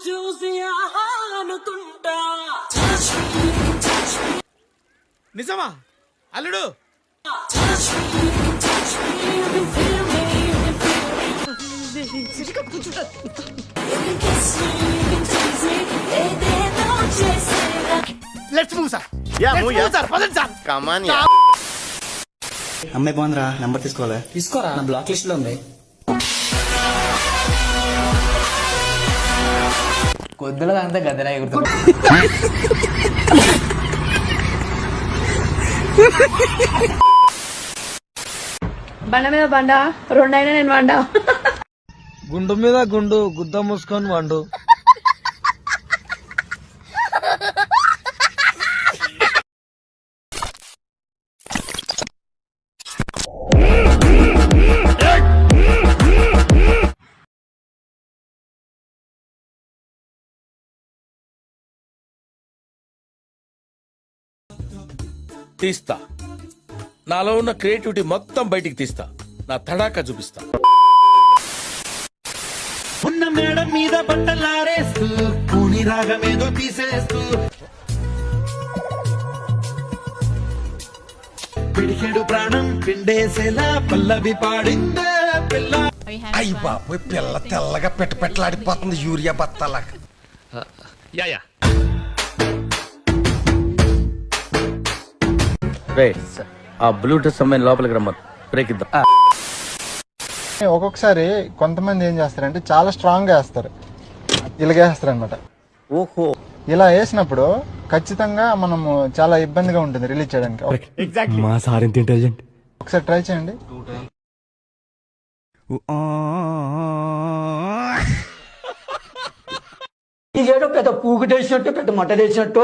చూసి ఆహా అనుకుంటా. నిజమా అల్లుడు? Let's move sir. సార్ పదండి సార్. కమాన్. అమ్మాయి బాగుందిరా, నెంబర్ తీసుకోవాలి. తీసుకోరా, నా బ్లాక్ లిస్ట్ లో ఉంది. కొద్దిలో అంతా గదరా ఎగురుతుంది. బండ మీద బండ రెండైనా నేను వండ. గుండు మీద గుండు గుద్ద మూసుకొని వండు. తీస్తా, నాలో ఉన్న క్రియేటివిటీ మొత్తం బయటికి తీస్తా, నా తడాకా చూపిస్తా. ఉన్న మేడ మీద బట్టలారేస్తూ కూని రాగమేదో తీసేస్తూ పిడికెడు ప్రాణం పిండేసేలా పల్లవి పాడిందే పిల్ల. అయ్యి బాబోయ్, పిల్ల తెల్లగా పెట్టలాడిపోతుంది యూరియా బత్తలాగా. ఆ బ్లూటూత్ సమయం లోపలికి రమ్మను, బ్రేక్ ఇద్దాం. ఒక్కొక్కసారి కొంతమంది ఏం చేస్తారంటే చాలా స్ట్రాంగ్ గా వేస్తారు, ఇలాగేస్తారు అనమాట. ఓహో, ఇలా వేసినప్పుడు ఖచ్చితంగా మనము చాలా ఇబ్బందిగా ఉంటుంది రిలీజ్ చేయడానికి. మా సార్ ఇంత ఇంటెలిజెంట్. ఒకసారి ట్రై చేయండి. ఇదేదో పెద్ద పూకుటేసినట్టు, పెద్ద మట్టడేసినట్టు,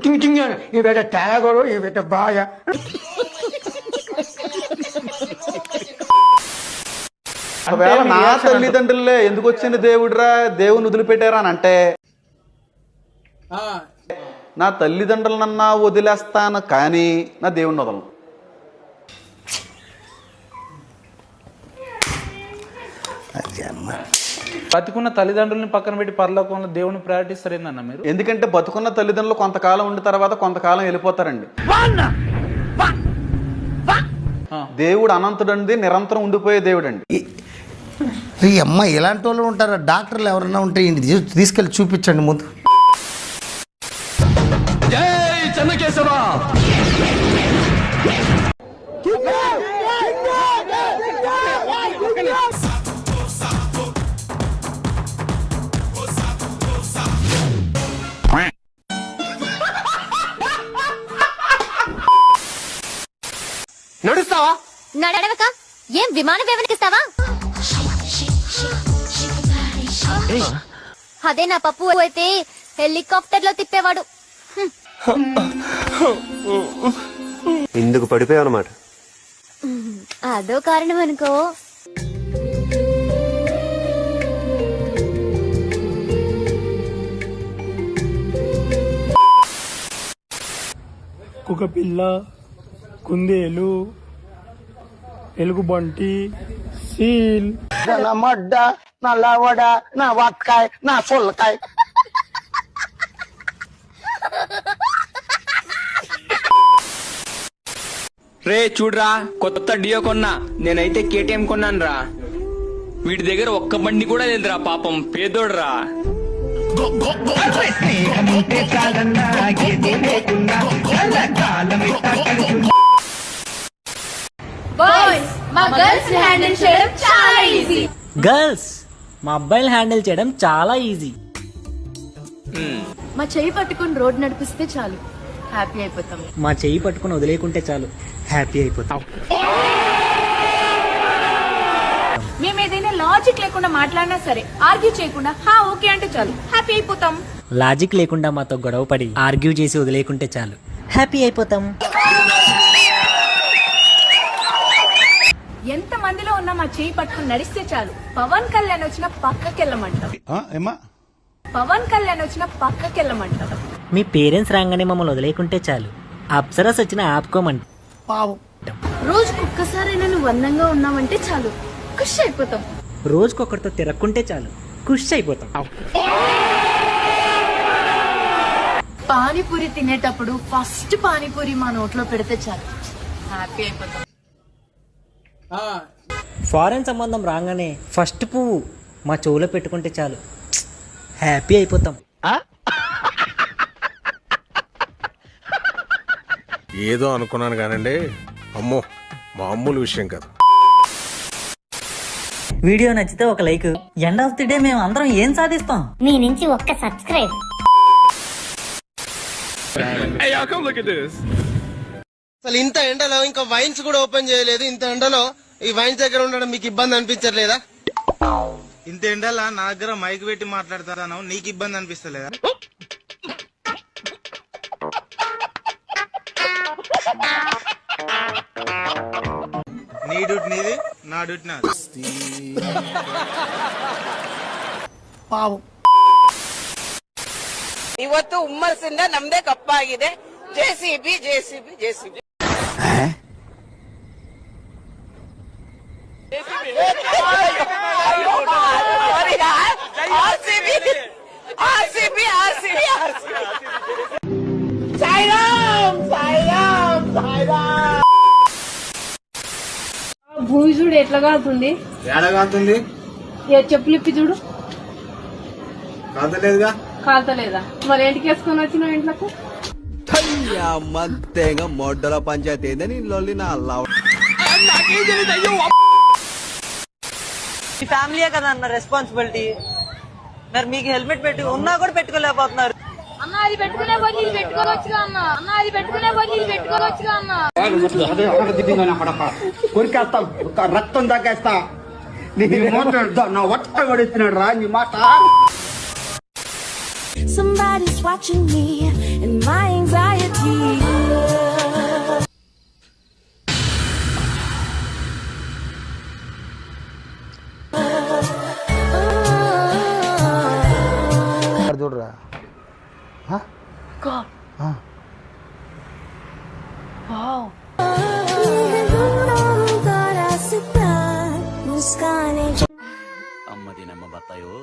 టీచింగ్ ఈ పెద్ద తేగడు, ఈ పెద్ద బాయ. ఒకవేళ నా తల్లిదండ్రులే ఎందుకు వచ్చింది దేవుడురా, దేవుని వదిలిపెట్టారా అని అంటే, నా తల్లిదండ్రులనన్నా వదిలేస్తాను కానీ నా దేవుని వదలను. బతికున్న తల్లిదండ్రులని పక్కన పెట్టి పరలోకంలో దేవుని ప్రయారిటిస్తారేందన్న మీరు? ఎందుకంటే బతుకున్న తల్లిదండ్రులు కొంతకాలం ఉండిన తర్వాత కొంతకాలం వెళ్ళిపోతారండి. దేవుడు అనంతుడండి, నిరంతరం ఉండిపోయే దేవుడు అండి. ఈ అమ్మాయి ఇలాంటి వాళ్ళు ఉంటారా? డాక్టర్లు ఎవరైనా ఉంటే తీసుకెళ్ళి చూపించండి ముందు. జై చెన్నకేశవ. నడుస్తావా? నడవక ఏం విమానం ఎవరికిస్తావా? అదే నా పప్పు అయితే హెలికాప్టర్ లో తిప్పేవాడు. ఇందుకు పడిపోయావు అన్నమాట. అదో కారణం అనుకో. కుక్కపిల్ల, కుందేలు, ఎలుగుబంటి, సీల్, నా మడ్డ, నా లవడ, నా వక్కాయ్, నా సొల్లకాయ్. రే చూడరా, కొత్త డియో కొన్నా, నేనైతే కేటీఎం కొన్నాను రా. వీటి దగ్గర ఒక్క బండి కూడా లేదురా, పాపం పేదోడురా. గర్ల్స్, మా అబ్బాయిలు హ్యాండిల్ చేయడం చాలా ఈజీ. మా చెయ్యి పట్టుకుని రోడ్ నడిపిస్తే చాలు, హ్యాపీ అయిపోతాం. మా చెయ్యి పట్టుకుని వదిలేకుంటే చాలు, హ్యాపీ అయిపోతాం. మేము ఏదైనా లాజిక్ లేకుండా మాట్లాడినా సరే ఆర్గ్యూ చేయకుండా హా ఓకే అంటే చాలు, హ్యాపీ అయిపోతాం. లాజిక్ లేకుండా మాతో గొడవ పడి ఆర్గ్యూ చేసి వదిలేకుంటే చాలు, హ్యాపీ అయిపోతాం. ఎంత మందిలో ఉన్నా మా చెయ్యి పట్టుకుని నడిస్తే చాలు, పవన్ కళ్యాణ్ వచ్చిన పక్కకెళ్ళమంటాం. పవన్ కళ్యాణ్ వచ్చిన పక్కకెళ్ళమంటాం. మీ పేరెంట్స్ రాగానే మమ్మల్ని వదిలేకుంటే చాలు, అప్సరస్ వచ్చిన ఆపుకోమంటాం. రోజుకొక్కసారైనా నువ్వు అందంగా ఉన్నావంటే చాలు, ఖుషి అయిపోతాం. రోజుకొకరితో తిరక్కుంటే చాలు, ఖుషి అయిపోతాం. పానీపూరి తినేటప్పుడు ఫస్ట్ పానీపూరి మా నోట్లో పెడితే చాలు హ్యాపీ అయిపోతాం. ఫారెన్ సంబంధం రాగానే ఫస్ట్ పువ్వు మా చెవులో పెట్టుకుంటే చాలు హ్యాపీ అయిపోతాం. ఏదో అనుకున్నాను కానండి, అమ్మో మామూలు విషయం కాదు. వీడియో నచ్చితే ఒక like. End of the day మేము అందరం ఏం సాధిస్తాం? మీ నుంచి ఒక్క సబ్స్క్రైబ్. అసలు ఇంత ఎండలో ఇంకా వైన్స్ కూడా ఓపెన్ చేయలేదు. ఇంత ఎండలో ఈ వైన్స్ దగ్గర ఉండడం మీకు ఇబ్బంది అనిపించట్లేదా? ఇంత ఎండలా నా దగ్గర మైక్ పెట్టి మాట్లాడతాను, నీకు ఇబ్బంది అనిపిస్తలేదా? నీ డ్యూటీ నీది, నా డ్యూటీ నాది. పావు ಇವತ್ತು ಹುಮ್ಮಸ್ಸಿಂದ ನಮ್ದೇ ಕಪ್ಪಾಗಿದೆ. ಜೆಸಿಬಿ ಜೆಸಿಬಿ ಜೆಸಿಬಿ భూమి చూడు ఎట్లా కాలుతుంది. ఏడగాతుంది, చెప్పులు ఇప్పి చూడు కాదలేదుగా. కాలుతలేదా? మరి ఏంటికి వేసుకొని వచ్చినావు ఇంట్లోకి? మొడ్డల పంచాయతీ ఫ్యామిలీయే కదా అన్న రెస్పాన్సిబిలిటీ. మరి మీకు హెల్మెట్ పెట్టి ఉన్నా కూడా పెట్టుకోలేకపోతున్నారు. అన్న అది పెట్టుకునే బదులు ఇది పెట్టుకోవచ్చుగా అన్న. అన్న అది పెట్టుకునే బదులు ఇది పెట్టుకోవచ్చుగా అన్న. కొరికేస్తాం, రక్తం తగ్గేస్తా. నా ఒట్ట పడిస్తున్నాడు రా నీ మాట. Somebody's watching me and my anxiety. చూడరా అమ్మది నమ్మ బత్తాయో.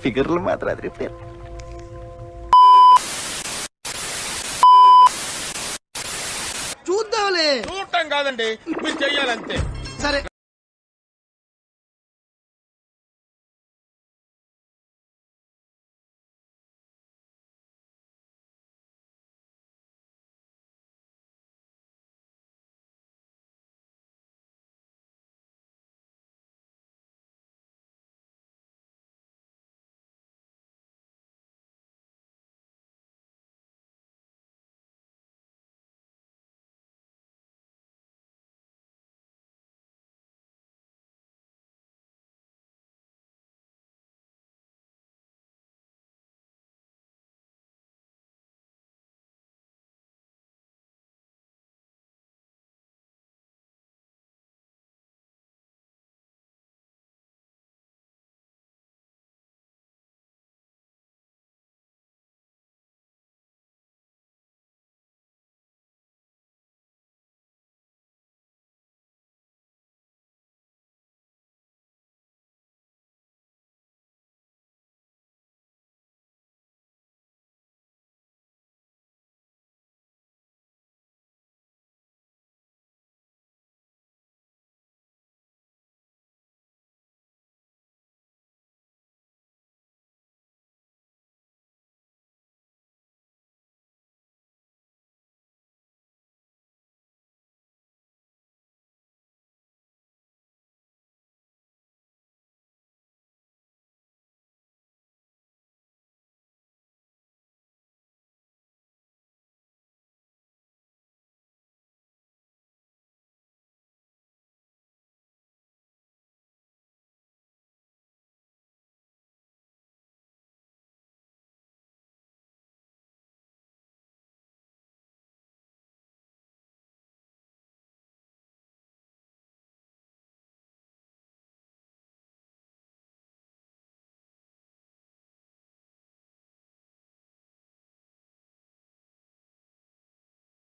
ఫిగర్లు మాత్రం అది రిపేర్. చూద్దాంలే. చూడటం కాదండి, మీరు చెయ్యాలంతే. సరే